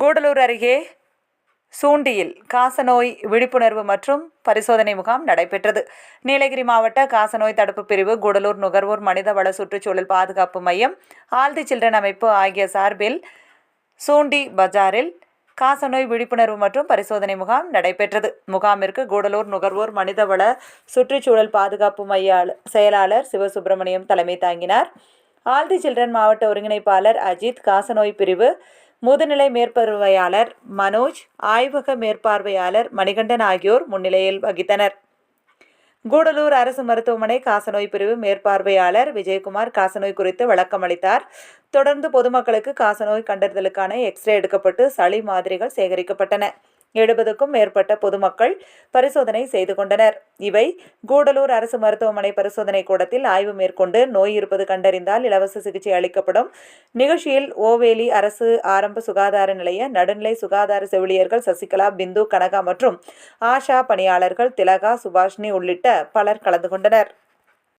கூடலூர் அருகே சூண்டியில் காசநோய் விழிப்புணர்வு மற்றும் பரிசோதனை முகாம் நடைபெற்றது. நீலகிரி மாவட்ட காசநோய் தடுப்பு பிரிவு, கூடலூர் நுகர்வோர் மனிதவள சுற்றுச்சூழல் பாதுகாப்பு மையம், ஆல்தி சில்ட்ரன் அமைப்பு ஆகிய சார்பில் சூண்டி பஜாரில் காசநோய் விழிப்புணர்வு மற்றும் பரிசோதனை முகாம் நடைபெற்றது. முகாமிற்கு கூடலூர் நுகர்வோர் மனிதவள சுற்றுச்சூழல் பாதுகாப்பு மைய செயலாளர் சிவசுப்பிரமணியம் தலைமை தாங்கினார். ஆல்தி சில்ட்ரன் மாவட்ட ஒருங்கிணைப்பாளர் அஜித், காசநோய் பிரிவு முதுநிலை மேற்பார்வையாளர் மனோஜ், ஆய்வக மேற்பார்வையாளர் மணிகண்டன் ஆகியோர் முன்னிலையில் வகித்தனர். கூடலூர் அரசு மருத்துவமனை காசநோய் பிரிவு மேற்பார்வையாளர் விஜயகுமார் காசநோய் குறித்து விளக்கம் அளித்தார். தொடர்ந்து பொதுமக்களுக்கு காசநோய் கண்டறிதலுக்கான எக்ஸ்ரே எடுக்கப்பட்டு சளி மாதிரிகள் சேகரிக்கப்பட்டன. 70க்கும் மேற்பட்ட பொதுமக்கள் பரிசோதனை செய்து கொண்டனர். இவை கூடலூர் அரசு மருத்துவமனை பரிசோதனை கூடத்தில் ஆய்வு மேற்கொண்டு நோய் இருப்பது கண்டறிந்தால் இலவச சிகிச்சை அளிக்கப்படும். நிகழ்ச்சியில் ஓவேலி அரசு ஆரம்ப சுகாதார நிலைய நடுநிலை சுகாதார செவிலியர்கள் சசிகலா, பிந்து, கனகா மற்றும் ஆஷா பணியாளர்கள் திலகா, சுபாஷினி உள்ளிட்ட பலர் கலந்து கொண்டனர்.